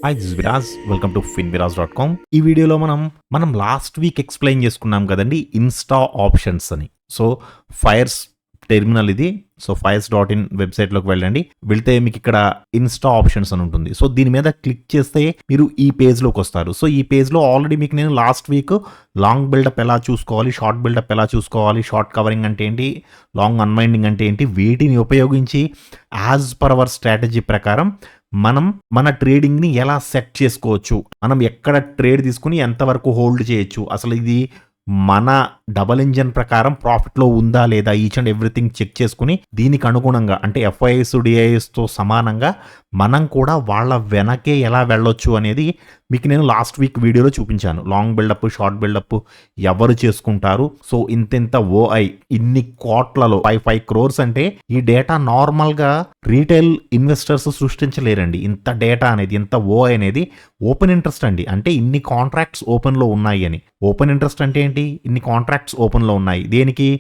Hi this Viraj welcome to finviraz.com. ఈ వీడియోలో మనం లాస్ట్ వీక్ ఎక్స్ప్లెయిన్ చేసుకున్నాం కదండి ఇన్స్టా ఆప్షన్స్ అని. సో ఫైర్స్ టెర్మినల్ ఇది. సో fires.in వెబ్సైట్లోకి వెళ్ళండి. వెళ్తే మీకు ఇక్కడ ఇన్స్టా ఆప్షన్స్ అని ఉంటుంది. సో దీని మీద క్లిక్ చేస్తే మీరు ఈ పేజ్లోకి వస్తారు. సో ఈ పేజ్లో ఆల్రెడీ మీకు నేను లాస్ట్ వీక్ లాంగ్ బిల్డప్ ఎలా చూసుకోవాలి, షార్ట్ బిల్డప్ ఎలా చూసుకోవాలి, షార్ట్ కవరింగ్ అంటే ఏంటి, లాంగ్ అన్వైండింగ్ అంటే ఏంటి, వీటిని ఉపయోగించి యాజ్ పర్ అవర్ స్ట్రాటజీ ప్రకారం మన ట్రేడింగ్ని ఎలా సెట్ చేసుకోవచ్చు, మనం ఎక్కడ ట్రేడ్ తీసుకుని ఎంతవరకు హోల్డ్ చేయొచ్చు, అసలు ఇది మన డబల్ ఇంజన్ ప్రకారం ప్రాఫిట్లో ఉందా లేదా, ఈచ్ అండ్ ఎవ్రీథింగ్ చెక్ చేసుకుని దీనికి అనుగుణంగా అంటే ఎఫ్ఐఎస్ డిఐఎస్తో సమానంగా మనం కూడా వాళ్ళ వెనకే ఎలా వెళ్ళొచ్చు అనేది మీకు నేను లాస్ట్ వీక్ వీడియోలో చూపించాను. లాంగ్ బిల్డప్, షార్ట్ బిల్డప్ ఎవరు చేసుకుంటారు. సో ఇంత ఓఐ ఇన్ని కోట్లలో 5 crores అంటే ఈ డేటా నార్మల్గా రీటైల్ ఇన్వెస్టర్స్ సృష్టించలేరండి. ఇంత డేటా అనేది, ఇంత ఓఐ అనేది ఓపెన్ ఇంట్రెస్ట్ అండి. అంటే ఇన్ని కాంట్రాక్ట్స్ ఓపెన్లో ఉన్నాయి అని. ఓపెన్ ఇంట్రెస్ట్ అంటే ఏంటి? ఇన్ని కాంట్రాక్ట్స్ ఓపెన్లో ఉన్నాయి. దేనికి?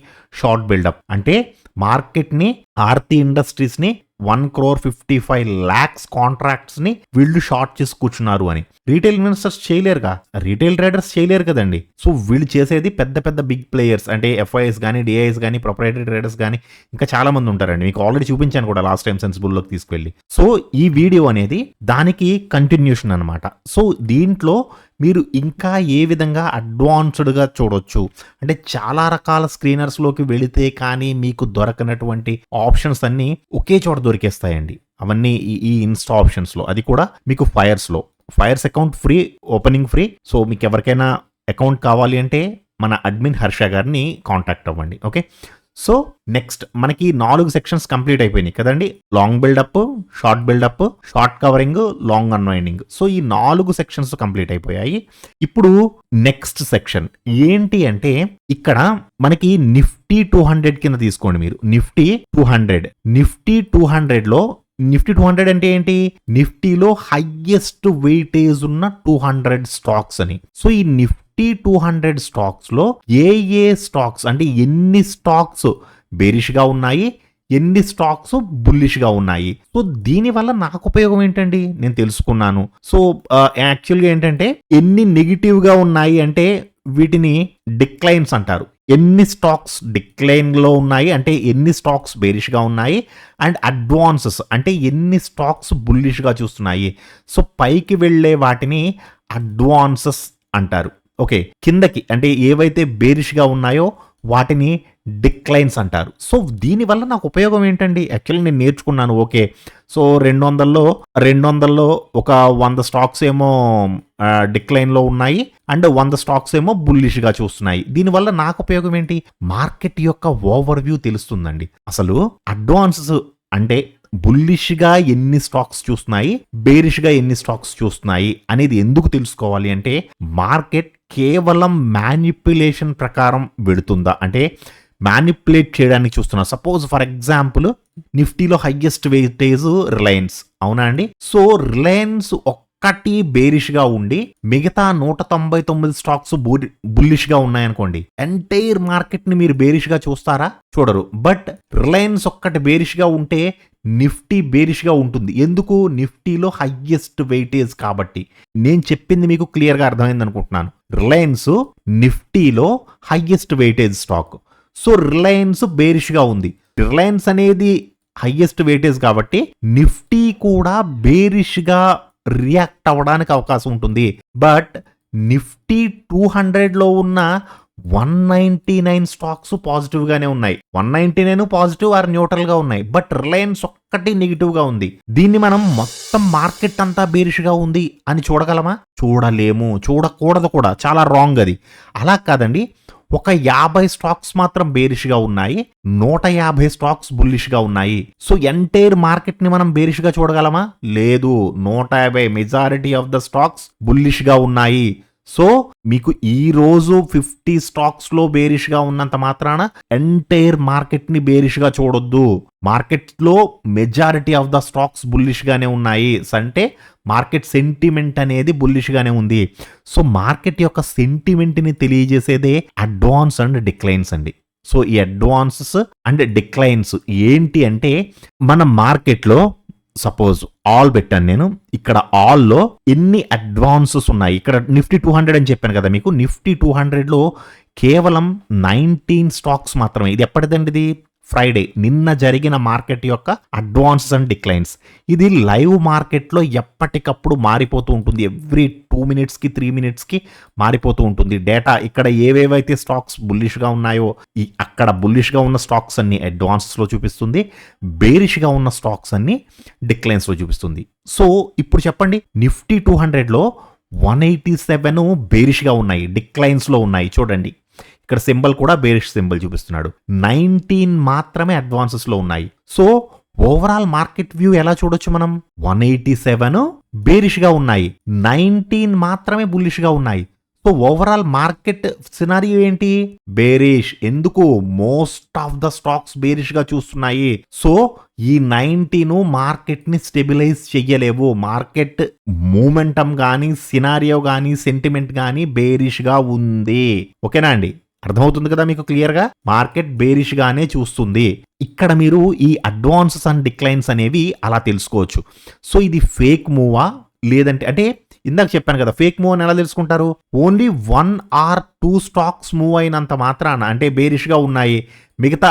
షార్ట్ బిల్డప్ అంటే మార్కెట్ని, ఆర్తి ఇండస్ట్రీస్ని 1,55,00,000 కాంట్రాక్ట్స్ని వీళ్ళు షార్ట్ చేసి కూర్చున్నారు అని. రీటైల్ ఇన్వెస్టర్స్ చేయలేరుగా, రీటైల్ ట్రేడర్స్ చేయలేరు కదండి. సో వీళ్ళు చేసేది పెద్ద పెద్ద బిగ్ ప్లేయర్స్ అంటే ఎఫ్ఐఎస్ కానీ, డిఐఎస్ కానీ, ప్రొప్రైటరీ ట్రేడర్స్ కానీ ఇంకా చాలా మంది ఉంటారండి. మీకు ఆల్రెడీ చూపించాను కూడా లాస్ట్ టైం సెన్సిబుల్లోకి తీసుకెళ్ళి. సో ఈ వీడియో అనేది దానికి కంటిన్యూషన్ అనమాట. సో దీంట్లో మీరు ఇంకా ఏ విధంగా అడ్వాన్స్డ్గా చూడొచ్చు అంటే చాలా రకాల స్క్రీనర్స్లోకి వెళితే కానీ మీకు దొరకనటువంటి ఆప్షన్స్ అన్నీ ఒకే చోట దొరికేస్తాయండి. అవన్నీ ఈ ఇన్స్టా ఆప్షన్స్లో, అది కూడా మీకు fires account free, opening free. So మీకు ఎవరికైనా అకౌంట్ కావాలి అంటే మన అడ్మిన్ హర్ష గారిని కాంటాక్ట్ అవ్వండి. ఓకే, సో నెక్స్ట్ మనకి 4 సెక్షన్స్ కంప్లీట్ అయిపోయినాయి కదండి. Long buildup, short buildup, short covering, long unwinding. So ఈ 4 సెక్షన్స్ కంప్లీట్ అయిపోయాయి. ఇప్పుడు నెక్స్ట్ సెక్షన్ ఏంటి అంటే ఇక్కడ మనకి నిఫ్టీ 200 కింద తీసుకోండి మీరు. నిఫ్టీ 200లో నిఫ్టీ 200 అంటే ఏంటి? నిఫ్టీలో హైయెస్ట్ వెయిటేజ్ ఉన్న 200 స్టాక్స్ అని. సో ఈ నిఫ్టీ 200 స్టాక్స్ లో ఏ స్టాక్స్ అంటే ఎన్ని స్టాక్స్ బేరిష్గా ఉన్నాయి, ఎన్ని స్టాక్స్ బుల్లిష్గా ఉన్నాయి. సో దీనివల్ల నాకు ఉపయోగం ఏంటండి నేను తెలుసుకున్నాను. సో యాక్చువల్గా ఏంటంటే ఎన్ని నెగిటివ్గా ఉన్నాయి అంటే వీటిని డిక్లైన్స్ అంటారు. ఎన్ని స్టాక్స్ డిక్లైన్లో ఉన్నాయి అంటే ఎన్ని స్టాక్స్ బేరిష్గా ఉన్నాయి, అండ్ అడ్వాన్సెస్ అంటే ఎన్ని స్టాక్స్ బుల్లిష్గా చూస్తున్నాయి. సో పైకి వెళ్ళే వాటిని అడ్వాన్సెస్ అంటారు. ఓకే, కిందకి అంటే ఏవైతే బేరిష్గా ఉన్నాయో వాటిని డిక్లైన్స్ అంటారు. సో దీనివల్ల నాకు ఉపయోగం ఏంటండి? యాక్చువల్లీ నేను నేర్చుకున్నాను. ఓకే, సో 200లో ఒక 100 స్టాక్స్ ఏమో డిక్లైన్లో ఉన్నాయి అండ్ 100 స్టాక్స్ ఏమో బుల్లిష్గా చూస్తున్నాయి. దీనివల్ల నాకు ఉపయోగం ఏంటి? మార్కెట్ యొక్క ఓవర్ వ్యూ తెలుస్తుందండి. అసలు అడ్వాన్సెస్ అంటే బుల్లిష్గా ఎన్ని స్టాక్స్ చూస్తున్నాయి, బేరిష్గా ఎన్ని స్టాక్స్ చూస్తున్నాయి అనేది ఎందుకు తెలుసుకోవాలి అంటే మార్కెట్ కేవలం మ్యానిపులేషన్ ప్రకారం వెడుతుందా అంటే మ్యానిపులేట్ చేయడానికి చూస్తున్నా. సపోజ్ ఫర్ ఎగ్జాంపుల్ నిఫ్టీలో హైయెస్ట్ వెయిటేజ్ రిలయన్స్, అవునా అండి? సో రిలయన్స్ ఒక్కటి బేరిష్గా ఉండి మిగతా 199 స్టాక్స్ బుల్లిష్గా ఉన్నాయనుకోండి, ఎంటైర్ మార్కెట్ ని మీరు బేరిష్గా చూస్తారా? చూడరు. బట్ రిలయన్స్ ఒక్కటి బేరిష్గా ఉంటే నిఫ్టీ బేరిష్గా ఉంటుంది. ఎందుకు? నిఫ్టీలో హైయెస్ట్ వెయిటేజ్ కాబట్టి. నేను చెప్పింది మీకు క్లియర్గా అర్థమైంది అనుకుంటున్నాను. రిలయన్స్ నిఫ్టీలో highest weightage stock. So Reliance బేరిష్గా ఉంది. రిలయన్స్ అనేది హైయెస్ట్ వెయిటేజ్ కాబట్టి నిఫ్టీ కూడా బేరిష్గా రియాక్ట్ అవ్వడానికి అవకాశం ఉంటుంది. బట్ నిఫ్టీ 200లో ఉన్న 199 స్టాక్స్ పాజిటివ్గానే ఉన్నాయి. 199 పాజిటివ్ ఆర్ న్యూట్రల్గా ఉన్నాయి. బట్ రిలయన్స్ ఒక్కటి నెగిటివ్గా ఉంది. దీన్ని మనం మొత్తం మార్కెట్ అంతా బేరిష్గా ఉంది అని చూడగలమా? చూడలేము, చూడకూడదు కూడా. చాలా రాంగ్ అది. అలా కాదండి, ఒక 50 స్టాక్స్ మాత్రం బేరిష్గా ఉన్నాయి, 150 స్టాక్స్ బుల్లిష్గా ఉన్నాయి. సో ఎంటైర్ మార్కెట్ ని మనం బేరిష్గా చూడగలమా? లేదు. 150 మెజారిటీ ఆఫ్ ద స్టాక్స్ బుల్లిష్గా ఉన్నాయి. సో మీకు ఈ రోజు 50 స్టాక్స్ లో బేరిష్గా ఉన్నంత మాత్రాన ఎంటైర్ మార్కెట్ ని బేరిష్గా చూడొద్దు. మార్కెట్ లో majority of the stocks bullish గానే ఉన్నాయి అంటే మార్కెట్ సెంటిమెంట్ అనేది బుల్లిష్ గానే ఉంది. సో మార్కెట్ యొక్క సెంటిమెంట్ ని తెలియజేసేదే అడ్వాన్స్ అండ్ డిక్లైన్స్ అండి. సో ఈ అడ్వాన్సెస్ అండ్ డిక్లైన్స్ ఏంటి అంటే మన మార్కెట్లో సపోజ్ ఆల్ పెట్టాను నేను. ఇక్కడ ఆల్లో ఎన్ని అడ్వాన్సెస్ ఉన్నాయి? ఇక్కడ నిఫ్టీ 200 అని చెప్పాను కదా మీకు. నిఫ్టీ 200లో కేవలం 19 స్టాక్స్ మాత్రమే. ఇది ఎప్పటిదండి? ఇది ఫ్రైడే, నిన్న జరిగిన మార్కెట్ యొక్క అడ్వాన్సెస్ అండ్ డిక్లైన్స్. ఇది లైవ్ మార్కెట్లో ఎప్పటికప్పుడు మారిపోతూ ఉంటుంది. ఎవ్రీ 2 మినిట్స్కి 3 మినిట్స్కి మారిపోతూ ఉంటుంది డేటా. ఇక్కడ ఏవేవైతే స్టాక్స్ బుల్లిష్గా ఉన్నాయో అక్కడ బుల్లిష్గా ఉన్న స్టాక్స్ అన్ని అడ్వాన్సెస్లో చూపిస్తుంది, బేరిష్గా ఉన్న స్టాక్స్ అన్ని డిక్లైన్స్లో చూపిస్తుంది. సో ఇప్పుడు చెప్పండి, నిఫ్టీ 200లో 187 బేరిష్గా ఉన్నాయి, డిక్లైన్స్లో ఉన్నాయి. చూడండి ఇక్కడ సింబల్ కూడా బేరిష్ సింబల్ చూపిస్తున్నాడు. 19 మాత్రమే అడ్వాన్సెస్లో ఉన్నాయి. సో ఓవరాల్ మార్కెట్ వ్యూ ఎలా చూడొచ్చు మనం? 187 బేరిష్గా ఉన్నాయి, 19 మాత్రమే బుల్లిష్గా ఉన్నాయి. సో ఓవరాల్ మార్కెట్ సినారియో ఏంటి? బేరిష్. ఎందుకు? Most of the stocks bearish గా చూస్తున్నాయి. సో ఈ 19 మార్కెట్ ని స్టెబిలైజ్ చెయ్యలేవు. మార్కెట్ మూమెంటం గానీ, సినారియో గానీ, సెంటిమెంట్ గానీ బేరిష్ గా ఉంది. ఓకేనా అండి? అర్థమవుతుంది కదా మీకు క్లియర్ గా? మార్కెట్ బేరిష్ గానే చూస్తుంది. ఇక్కడ మీరు ఈ అడ్వాన్సెస్ అండ్ డిక్లైన్స్ అనేవి అలా తెలుసుకోవచ్చు. సో ఇది ఫేక్ మూవా లేదంటే, అంటే ఇందాక చెప్పాను కదా, ఫేక్ మూవ్ అని ఎలా తెలుసుకుంటారు? ఓన్లీ 1 or 2 స్టాక్స్ మూవ్ అయినంత మాత్రాన, అంటే బేరిష్గా ఉన్నాయి, మిగతా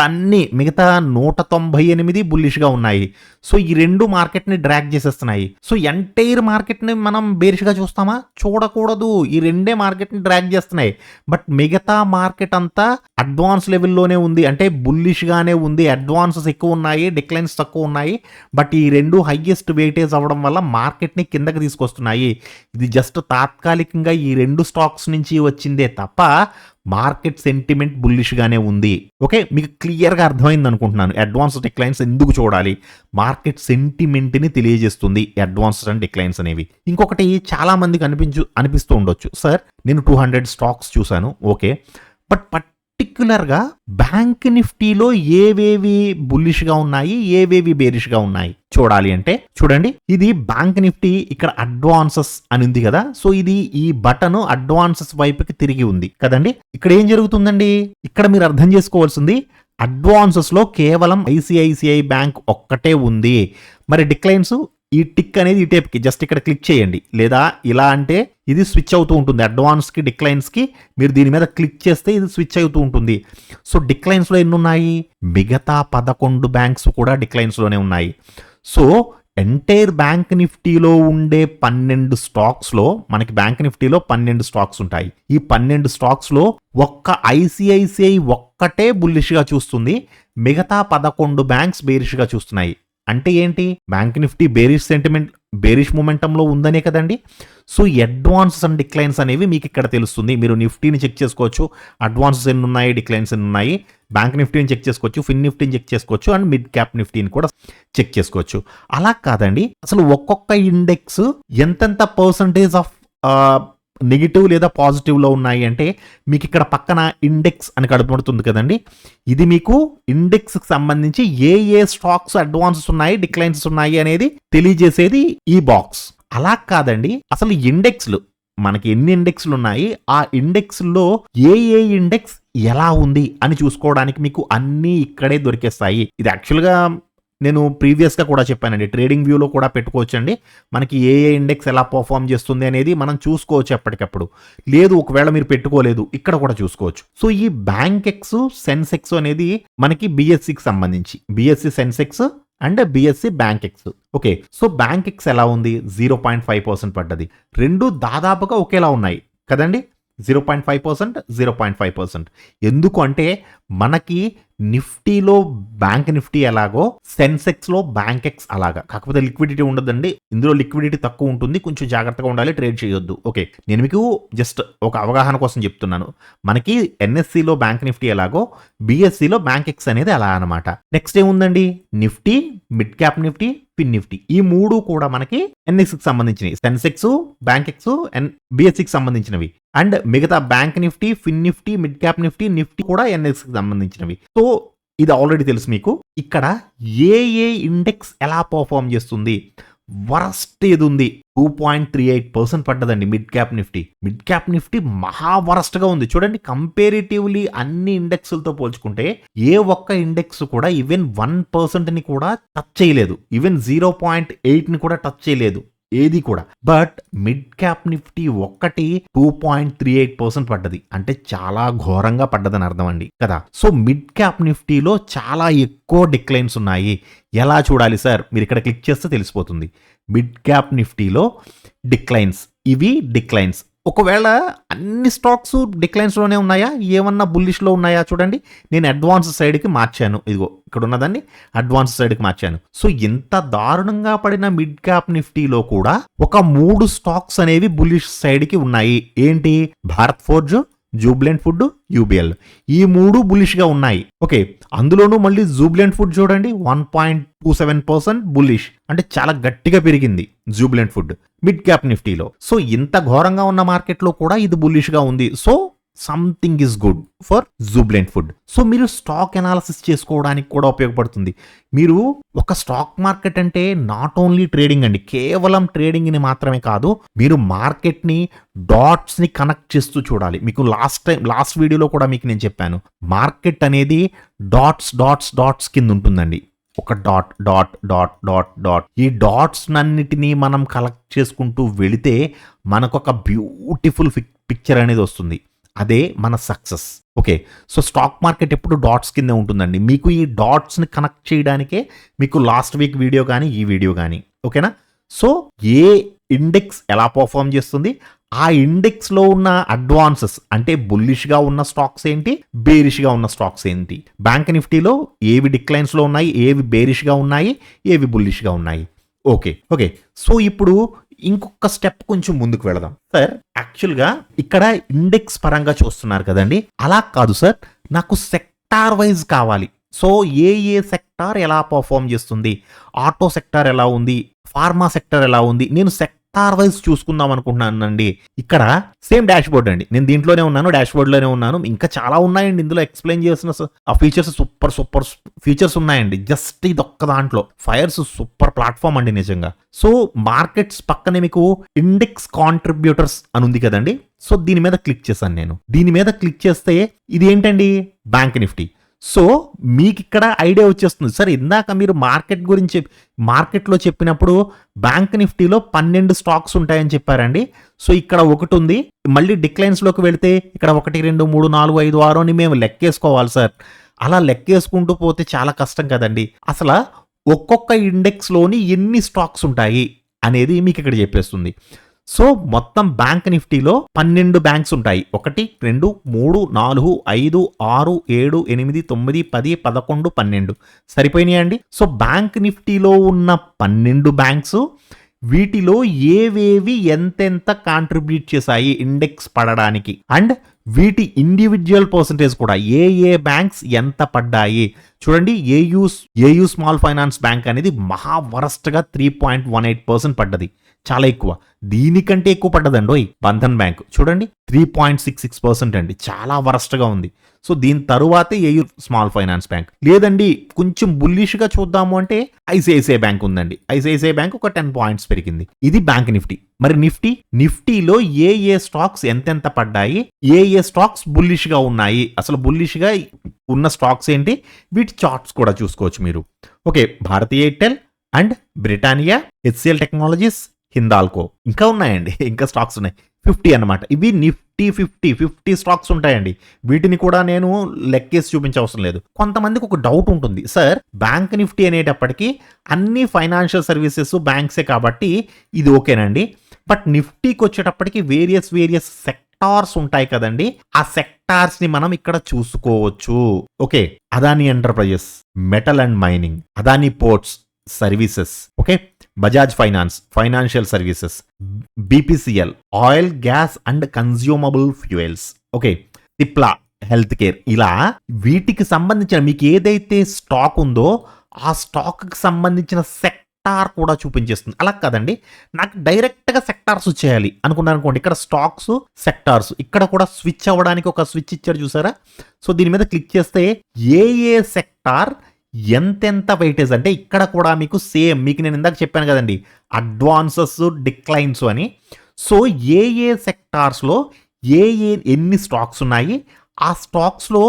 198 బుల్లిష్గా ఉన్నాయి. సో ఈ రెండు మార్కెట్ని డ్రాగ్ చేసేస్తున్నాయి. సో ఎంటైర్ మార్కెట్ని మనం బేరిష్గా చూస్తామా? చూడకూడదు. ఈ రెండే మార్కెట్ని డ్రాగ్ చేస్తున్నాయి. బట్ మిగతా మార్కెట్ అంతా అడ్వాన్స్ లెవెల్లోనే ఉంది, అంటే బుల్లిష్గానే ఉంది. అడ్వాన్సెస్ ఎక్కువ ఉన్నాయి, డిక్లైన్స్ తక్కువ ఉన్నాయి. బట్ ఈ రెండు హైయెస్ట్ వెయిటేజ్ అవ్వడం వల్ల మార్కెట్ని కిందకి తీసుకొస్తున్నాయి. ఇది జస్ట్ తాత్కాలికంగా ఈ రెండు స్టాక్స్ నుంచి వచ్చిందే తప్ప మార్కెట్ సెంటిమెంట్ బుల్లిష్గానే ఉంది. ఓకే, మీకు క్లియర్గా అర్థమైంది అనుకుంటున్నాను. అడ్వాన్స్ డిక్లైన్స్ ఎందుకు చూడాలి? మార్కెట్ సెంటిమెంట్ని తెలియజేస్తుంది అడ్వాన్స్ అండ్ డిక్లైన్స్ అనేవి. ఇంకొకటి చాలా మందికి అనిపిస్తూ ఉండొచ్చు, సార్ నేను 200 స్టాక్స్ చూశాను, ఓకే, బట్ పర్టిక్యులర్గా బ్యాంక్ నిఫ్టీలో ఏవేవి బుల్లిష్గా ఉన్నాయి, ఏవేవి బేరిష్గా ఉన్నాయి చూడాలి అంటే చూడండి, ఇది బ్యాంక్ నిఫ్టీ ఇక్కడ అడ్వాన్సెస్ అని ఉంది కదా. సో ఇది ఈ బటన్ అడ్వాన్సెస్ వైపుకి తిరిగి ఉంది కదండి. ఇక్కడ ఏం జరుగుతుందండి? ఇక్కడ మీరు అర్థం చేసుకోవాల్సింది, అడ్వాన్సెస్ లో కేవలం ఐసిఐసిఐ బ్యాంక్ ఒక్కటే ఉంది. మరి డిక్లైన్స్, ఈ టిక్ అనేది ఈ టైప్కి జస్ట్ ఇక్కడ క్లిక్ చేయండి, లేదా ఇలా అంటే ఇది స్విచ్ అవుతూ ఉంటుంది. అడ్వాన్స్కి డిక్లైన్స్కి మీరు దీని మీద క్లిక్ చేస్తే ఇది స్విచ్ అవుతూ ఉంటుంది. సో డిక్లైన్స్లో ఎన్ని ఉన్నాయి? మిగతా 11 బ్యాంక్స్ కూడా డిక్లైన్స్లోనే ఉన్నాయి. సో ఎంటైర్ బ్యాంక్ నిఫ్టీలో ఉండే 12 స్టాక్స్లో, మనకి బ్యాంక్ నిఫ్టీలో 12 స్టాక్స్ ఉంటాయి. ఈ 12 స్టాక్స్లో ఒక్క ఐసిఐసిఐ ఒక్కటే బుల్లిష్గా చూస్తుంది, మిగతా 11 బ్యాంక్స్ బేరిష్గా చూస్తున్నాయి. అంటే ఏంటి? Bank Nifty bearish sentiment, bearish మూమెంటంలో ఉందనే కదండి. సో అడ్వాన్సెస్ అండ్ డిక్లైన్స్ అనేవి మీకు ఇక్కడ తెలుస్తుంది. మీరు నిఫ్టీని చెక్ చేసుకోవచ్చు, అడ్వాన్సెస్ ఎన్ని ఉన్నాయి, డిక్లైన్స్ ఎన్ని ఉన్నాయి. బ్యాంక్ నిఫ్టీని చెక్ చేసుకోవచ్చు, ఫిన్ నిఫ్టీని చెక్ చేసుకోవచ్చు, అండ్ మిడ్ క్యాప్ నిఫ్టీని కూడా చెక్ చేసుకోవచ్చు. అలా కాదండి, అసలు ఒక్కొక్క ఇండెక్స్ ఎంతెంత పర్సంటేజ్ ఆఫ్ నెగిటివ్ లేదా పాజిటివ్లో ఉన్నాయి అంటే మీకు ఇక్కడ పక్కన ఇండెక్స్ అని కనబడుతుంది కదండి. ఇది మీకు ఇండెక్స్కి సంబంధించి ఏ స్టాక్స్ అడ్వాన్సెస్ ఉన్నాయి, డిక్లైన్స్ ఉన్నాయి అనేది తెలియజేసేది ఈ బాక్స్. అలా కాదండి, అసలు ఇండెక్స్లు మనకి ఎన్ని ఇండెక్స్లు ఉన్నాయి, ఆ ఇండెక్స్లో ఏ ఇండెక్స్ ఎలా ఉంది అని చూసుకోవడానికి మీకు అన్నీ ఇక్కడే దొరికేస్తాయి. ఇది యాక్చువల్గా నేను ప్రీవియస్గా కూడా చెప్పానండి, ట్రేడింగ్ వ్యూలో కూడా పెట్టుకోవచ్చండి. మనకి ఏ ఇండెక్స్ ఎలా పర్ఫామ్ చేస్తుంది అనేది మనం చూసుకోవచ్చు ఎప్పటికప్పుడు. లేదు ఒకవేళ మీరు పెట్టుకోలేదు, ఇక్కడ కూడా చూసుకోవచ్చు. సో ఈ బ్యాంక్ ఎక్స్, సెన్సెక్స్ అనేది మనకి బిఎస్సికి సంబంధించి, BSc Sensex and BSc bank X. Okay, so bank X ఎలా ఉంది? 0.5% పడ్డది. రెండు దాదాపుగా ఒకేలా ఉన్నాయి కదండి, 0.5%, 0.5%. ఎందుకు అంటే మనకి నిఫ్టీలో బ్యాంక్ నిఫ్టీ ఎలాగో సెన్సెక్స్లో బ్యాంక్ ఎక్స్ అలాగా, కాకపోతే లిక్విడిటీ ఉండదండి. ఇందులో లిక్విడిటీ తక్కువ ఉంటుంది, కొంచెం జాగ్రత్తగా ఉండాలి, ట్రేడ్ చేయొద్దు. ఓకే, నేను మీకు జస్ట్ ఒక అవగాహన కోసం చెప్తున్నాను. మనకి ఎన్ఎస్సిలో బ్యాంక్ నిఫ్టీ ఎలాగో బిఎస్సిలో బ్యాంక్ ఎక్స్ అనేది అలా అనమాట. నెక్స్ట్ ఏముందండి? Nifty, mid cap Nifty, Fin Nifty, ఈ మూడు కూడా మనకి ఎన్ఎస్సికి సంబంధించినవి. సెన్సెక్స్, బ్యాంక్ ఎక్స్, బిఎస్సికి సంబంధించినవి. అండ్ మిగతా bank Nifty, Fin Nifty, mid cap Nifty, Nifty కూడా ఎన్ఎస్సికి సంబంధించినవి. సో ఇది ఆల్రెడీ తెలుసు మీకు. ఇక్కడ ఏ ఇండెక్స్ ఎలా పర్ఫామ్ చేస్తుంది, వరస్ట్ ఏది ఉంది 2.38% పడ్డదండి మిడ్ క్యాప్ నిఫ్టీ మహా వరస్ట్ గా ఉంది చూడండి. కంపేరిటివ్లీ అన్ని ఇండెక్స్లతో పోల్చుకుంటే ఏ ఒక్క ఇండెక్స్ కూడా ఈవెన్ 1% ని కూడా టచ్ చేయలేదు, ఈవెన్ 0.8 ని కూడా టచ్ చేయలేదు ఏది కూడా. బట్ మిడ్ క్యాప్ నిఫ్టీ ఒక్కటి 2.38% పడ్డది, అంటే చాలా ఘోరంగా పడ్డదని అర్థం అండి కదా. సో మిడ్ క్యాప్ నిఫ్టీలో చాలా ఎక్కువ డిక్లైన్స్ ఉన్నాయి. ఎలా చూడాలి సార్? మీరు ఇక్కడ క్లిక్ చేస్తే తెలిసిపోతుంది. మిడ్ క్యాప్ నిఫ్టీలో డిక్లైన్స్, ఇవి డిక్లైన్స్. ఒకవేళ అన్ని స్టాక్స్ డిక్లైన్స్లోనే ఉన్నాయా, ఏమన్నా బుల్లిష్లో ఉన్నాయా చూడండి. నేను అడ్వాన్స్ సైడ్కి మార్చాను, ఇదిగో ఇక్కడ ఉన్నదాన్ని అడ్వాన్స్ సైడ్కి మార్చాను. సో ఇంత దారుణంగా పడిన మిడ్ క్యాప్ నిఫ్టీలో కూడా ఒక 3 స్టాక్స్ అనేవి బుల్లిష్ సైడ్కి ఉన్నాయి. ఏంటి? Bharat forge, Jubilant food, UBL, ఈ 3 బుల్లిష్ గా ఉన్నాయి. ఓకే, అందులోనూ మళ్ళీ జూబ్లెంట్ ఫుడ్ చూడండి 1.27% బుల్లిష్, అంటే చాలా గట్టిగా పెరిగింది జూబ్లెంట్ ఫుడ్ మిడ్ క్యాప్ నిఫ్టీలో. సో ఇంత ఘోరంగా ఉన్న మార్కెట్లో కూడా ఇది బుల్లిష్ గా ఉంది. So something is good for Jubilant food. So మీరు స్టాక్ అనాలిసిస్ చేసుకోవడానికి కూడా ఉపయోగపడుతుంది. మీరు ఒక స్టాక్ మార్కెట్ అంటే నాట్ ఓన్లీ ట్రేడింగ్ అండి, కేవలం ట్రేడింగ్ ని మాత్రమే కాదు, మీరు మార్కెట్ ని డాట్స్ ని కనెక్ట్ చేస్తూ చూడాలి. మీకు లాస్ట్ వీడియోలో కూడా మీకు నేను చెప్పాను, మార్కెట్ అనేది డాట్స్ కింద ఉంటుందండి. ఒక dot dot dot dot dot ఈ డాట్స్ అన్నిటినీ మనం కలెక్ట్ చేసుకుంటూ వెళితే మనకు ఒక బ్యూటిఫుల్ పిక్చర్ అనేది వస్తుంది. అదే మన success. Okay, so stock market ఎప్పుడు డాట్స్ కింద ఉంటుందండి. మీకు ఈ డాట్స్ని కనెక్ట్ చేయడానికే మీకు లాస్ట్ వీక్ వీడియో కానీ ఈ వీడియో కానీ, ఓకేనా. సో ఏ ఇండెక్స్ ఎలా పర్ఫామ్ చేస్తుంది, ఆ ఇండెక్స్లో ఉన్న అడ్వాన్సెస్ అంటే బుల్లిష్గా ఉన్న స్టాక్స్ ఏంటి, బేరిష్గా ఉన్న స్టాక్స్ ఏంటి, బ్యాంక్ నిఫ్టీలో ఏవి డిక్లైన్స్లో ఉన్నాయి, ఏవి బేరిష్గా ఉన్నాయి, ఏవి బుల్లిష్గా ఉన్నాయి. ఓకే, సో ఇప్పుడు ఇంకొక స్టెప్ కొంచెం ముందుకు వెళదాం సార్. యాక్చువల్గా ఇక్కడ ఇండెక్స్ పరంగా చూస్తున్నారు కదండి, అలా కాదు సార్, నాకు సెక్టార్ వైజ్ కావాలి. సో ఏ సెక్టార్ ఎలా పర్ఫామ్ చేస్తుంది, ఆటో సెక్టార్ ఎలా ఉంది, ఫార్మా సెక్టార్ ఎలా ఉంది, నేను సెక్టార్ వైజ్ చూసుకుందాం అనుకుంటున్నానండి. ఇక్కడ సేమ్ డాష్ బోర్డ్ అండి, నేను దీంట్లోనే ఉన్నాను, డాష్ బోర్డ్లోనే ఉన్నాను. ఇంకా చాలా ఉన్నాయండి ఇందులో ఎక్స్ప్లెయిన్ చేసిన ఆ ఫీచర్స్, సూపర్ ఫీచర్స్ ఉన్నాయండి. జస్ట్ ఇది ఒక్క దాంట్లో ఫైర్స్ సూపర్ ప్లాట్ఫామ్ అండి నిజంగా. సో మార్కెట్స్ పక్కనే మీకు ఇండెక్స్ కాంట్రిబ్యూటర్స్ అని ఉంది కదండి. సో దీని మీద క్లిక్ చేశాను నేను. దీని మీద క్లిక్ చేస్తే ఇది ఏంటండి, బ్యాంక్ నిఫ్టీ. సో మీకు ఇక్కడ ఐడియా వచ్చేస్తుంది సార్, ఇందాక మీరు మార్కెట్ గురించి మార్కెట్లో చెప్పినప్పుడు బ్యాంక్ నిఫ్టీలో 12 స్టాక్స్ ఉంటాయని చెప్పారండి. సో ఇక్కడ ఒకటి ఉంది, మళ్ళీ డిక్లైన్స్లోకి వెళితే ఇక్కడ 1 2 3 4 5 6 అని మేము లెక్కేసుకోవాలి సార్. అలా లెక్కేసుకుంటూ పోతే చాలా కష్టం కదండి. అసలు ఒక్కొక్క ఇండెక్స్లోని ఎన్ని స్టాక్స్ ఉంటాయి అనేది మీకు ఇక్కడ చెప్పేస్తుంది. సో మొత్తం బ్యాంక్ నిఫ్టీలో 12 బ్యాంక్స్ ఉంటాయి. 1 2 3 4 5 6 7 8 9 10 11 12 సరిపోయినాయండి. సో బ్యాంక్ నిఫ్టీలో ఉన్న 12 బ్యాంక్స్, వీటిలో ఏవేవి ఎంతెంత కాంట్రిబ్యూట్ చేశాయి ఇండెక్స్ పడడానికి, అండ్ వీటి ఇండివిజువల్ పర్సంటేజ్ కూడా ఏ బ్యాంక్స్ ఎంత పడ్డాయి చూడండి. ఏయూ స్మాల్ ఫైనాన్స్ బ్యాంక్ అనేది మహా వరస్ట్గా 3.18% పడ్డది, చాలా ఎక్కువ. దీనికంటే ఎక్కువ పడ్డదండి బంధన్ బ్యాంక్ చూడండి 3.66% అండి, చాలా వరస్ట్గా ఉంది. సో దీని తరువాతే ఏయూ స్మాల్ ఫైనాన్స్ బ్యాంక్. లేదండి కొంచెం బుల్లిష్గా చూద్దాము అంటే ఐసిఐసిఐ బ్యాంక్ ఉందండి. ఐసిఐసిఐ బ్యాంక్ ఒక 10 పాయింట్స్ పెరిగింది. ఇది బ్యాంక్ నిఫ్టీ. మరి నిఫ్టీలో ఏ స్టాక్స్ ఎంతెంత పడ్డాయి, ఏ స్టాక్స్ బుల్లిష్గా ఉన్నాయి, అసలు బుల్లిష్గా ఉన్న స్టాక్స్ ఏంటి, వీటి చార్ట్స్ కూడా చూసుకోవచ్చు మీరు. Okay, Bharatiya Airtel and Britannia, HCl technologies, Hindalco, ఇంకా ఉన్నాయండి, ఇంకా స్టాక్స్ ఉన్నాయి. 50 అన్నమాట. ఇవి నిఫ్టీ 50 స్టాక్స్ ఉంటాయండి. వీటిని కూడా నేను లెక్కేసి చూపించవసరం లేదు. కొంతమందికి ఒక డౌట్ ఉంటుంది, సార్ బ్యాంక్ నిఫ్టీ అనేటప్పటికీ అన్ని ఫైనాన్షియల్ సర్వీసెస్ బ్యాంక్సే కాబట్టి ఇది ఓకేనండి. బట్ నిఫ్టీకి వచ్చేటప్పటికి వేరియస్ సెక్టార్స్ ఉంటాయి కదండి, ఆ సెక్టార్స్ ని మనం ఇక్కడ చూసుకోవచ్చు. Okay, Adani enterprises, metal and mining, Adani ports services, okay, Bajaj finance financial services, BPCL oil gas and consumable fuels, okay, Cipla health care. ఇలా వీటికి సంబంధించిన మీకు ఏదైతే స్టాక్ ఉందో ఆ స్టాక్ కి సంబంధించిన సెక్టార్ కూడా చూపించేస్తుంది. అలా కదండి, నాకు డైరెక్ట్గా సెక్టార్స్ వచ్చేయాలి అనుకున్నాను అనుకోండి, ఇక్కడ స్టాక్స్ సెక్టార్స్, ఇక్కడ కూడా స్విచ్ అవ్వడానికి ఒక స్విచ్ ఇచ్చారు చూసారా. సో దీని మీద క్లిక్ చేస్తే ఏ సెక్టార్ ఎంతెంత వెయిటేజ్ అంటే ఇక్కడ కూడా మీకు సేమ్ మీకు నేను ఇందాక చెప్పాను కదండి అడ్వాన్సెస్ డిక్లైన్స్ అని. సో ఏ ఏ సెక్టార్స్లో ఎన్ని స్టాక్స్ ఉన్నాయి, ఆ స్టాక్స్లో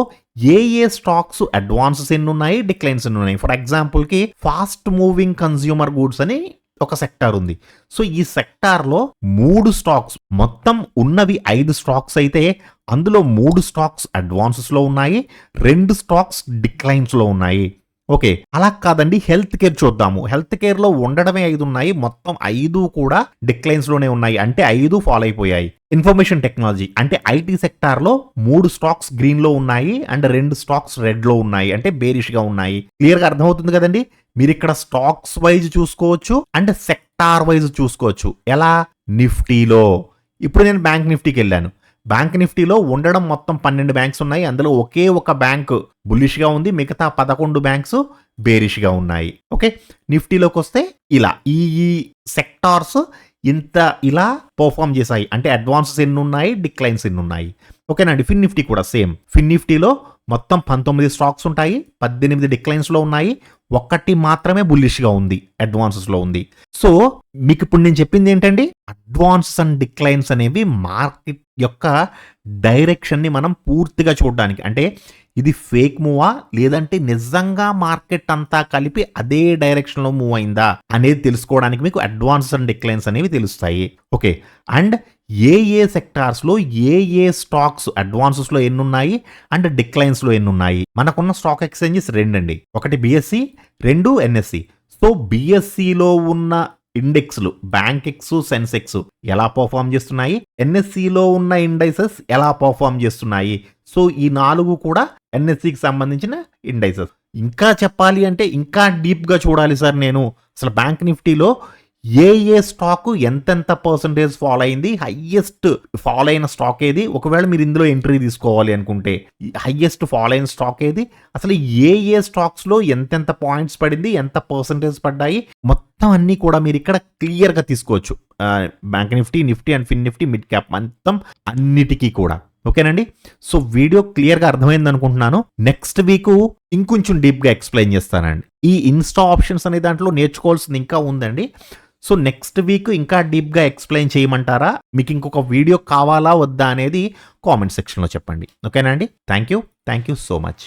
ఏ స్టాక్స్ అడ్వాన్సెస్ ఎన్ని ఉన్నాయి, డిక్లైన్స్ ఎన్ని ఉన్నాయి. ఫర్ ఎగ్జాంపుల్కి ఫాస్ట్ మూవింగ్ కన్స్యూమర్ గూడ్స్ అని ఒక సెక్టార్ ఉంది. సో ఈ సెక్టార్లో 3 స్టాక్స్, మొత్తం ఉన్నవి 5 స్టాక్స్ అయితే అందులో 3 స్టాక్స్ అడ్వాన్సెస్లో ఉన్నాయి, 2 స్టాక్స్ డిక్లైన్స్లో ఉన్నాయి. ఓకే, అలా కాదండి హెల్త్ కేర్ చూద్దాము. హెల్త్ కేర్లో ఉండడమే 5 ఉన్నాయి, మొత్తం 5 కూడా డిక్లైన్స్లోనే ఉన్నాయి, అంటే 5 ఫాల్ అయిపోయాయి. ఇన్ఫర్మేషన్ టెక్నాలజీ అంటే ఐటీ సెక్టార్లో 3 స్టాక్స్ గ్రీన్లో ఉన్నాయి అండ్ 2 స్టాక్స్ రెడ్లో ఉన్నాయి, అంటే బేరిష్గా ఉన్నాయి. క్లియర్గా అర్థమవుతుంది కదండి. మీరు ఇక్కడ స్టాక్స్ వైజ్ చూసుకోవచ్చు అండ్ సెక్టార్ వైజ్ చూసుకోవచ్చు. ఎలా? నిఫ్టీలో ఇప్పుడు నేను బ్యాంక్ నిఫ్టీకి వెళ్ళాను. బ్యాంక్ నిఫ్టీలో ఉండడం మొత్తం 12 బ్యాంక్స్ ఉన్నాయి, అందులో ఒకే ఒక బ్యాంక్ బుల్లిష్గా ఉంది, మిగతా 11 బ్యాంక్స్ బేరిష్గా ఉన్నాయి. ఓకే, నిఫ్టీలోకి వస్తే ఇలా ఈ సెక్టార్స్ ఇంత ఇలా పర్ఫామ్ చేశాయి, అంటే అడ్వాన్సెస్ ఎన్ని ఉన్నాయి, డిక్లైన్స్ ఎన్ని ఉన్నాయి. ఓకేనండి. ఫిన్ నిఫ్టీ కూడా సేమ్. ఫిన్ నిఫ్టీలో మొత్తం 19 స్టాక్స్ ఉంటాయి, 18 డిక్లైన్స్లో ఉన్నాయి, 1 మాత్రమే బుల్లిష్గా ఉంది, అడ్వాన్సెస్లో ఉంది. సో మీకు ఇప్పుడు నేను చెప్పింది ఏంటండి, అడ్వాన్సెస్ అండ్ డిక్లైన్స్ అనేవి మార్కెట్ యొక్క డైరెక్షన్ని మనం పూర్తిగా చూడడానికి, అంటే ఇది ఫేక్ మూవా లేదంటే నిజంగా మార్కెట్ అంతా కలిపి అదే డైరెక్షన్లో మూవ్ అయిందా అనేది తెలుసుకోవడానికి మీకు అడ్వాన్సెస్ అండ్ డిక్లైన్స్ అనేవి తెలుస్తాయి. ఓకే, అండ్ ఏ సెక్టార్స్లో ఏ స్టాక్స్ అడ్వాన్సెస్లో ఎన్ని ఉన్నాయి అండ్ డిక్లైన్స్లో ఎన్ని ఉన్నాయి. మనకున్న స్టాక్ ఎక్స్చేంజెస్ 2 అండి, ఒకటి బిఎస్సి, 2 ఎన్ఎస్సి. సో బిఎస్సిలో ఉన్న ఇండెక్స్లు బ్యాంక్ ఎక్స్, సెన్సెక్స్ ఎలా పర్ఫామ్ చేస్తున్నాయి, ఎన్ఎస్సిలో ఉన్న ఇండైసెస్ ఎలా పర్ఫామ్ చేస్తున్నాయి. సో ఈ 4 కూడా ఎన్ఎస్సికి సంబంధించిన ఇండైసెస్. ఇంకా చెప్పాలి అంటే ఇంకా డీప్గా చూడాలి సార్ నేను, అసలు బ్యాంక్ నిఫ్టీలో ఏ స్టాక్ ఎంతెంత పర్సంటేజ్ ఫాల్ అయింది, హైయెస్ట్ ఫాల్ అయిన స్టాక్ ఏది, ఒకవేళ మీరు ఇందులో ఎంట్రీ తీసుకోవాలి అనుకుంటే హైయెస్ట్ ఫాల్ అయిన స్టాక్ ఏది, అసలు ఏ స్టాక్స్లో ఎంతెంత పాయింట్స్ పడింది, ఎంత పర్సంటేజ్ పడ్డాయి, మొత్తం అన్నీ కూడా మీరు ఇక్కడ క్లియర్గా తీసుకోవచ్చు. Bank Nifty and fin Nifty, mid cap మొత్తం అన్నిటికీ కూడా. ఓకేనండి. సో వీడియో క్లియర్గా అర్థమైంది అనుకుంటున్నాను. నెక్స్ట్ వీక్ ఇంకొంచెం డీప్గా ఎక్స్ప్లెయిన్ చేస్తానండి. ఈ ఇన్స్టా ఆప్షన్స్ అనే దాంట్లో నేర్చుకోవాల్సింది ఇంకా ఉందండి. సో నెక్స్ట్ వీక్ ఇంకా డీప్గా ఎక్స్ప్లెయిన్ చేయమంటారా, మీకు ఇంకొక వీడియో కావాలా వద్దా అనేది కామెంట్ సెక్షన్లో చెప్పండి. ఓకేనా అండి. Thank you so much.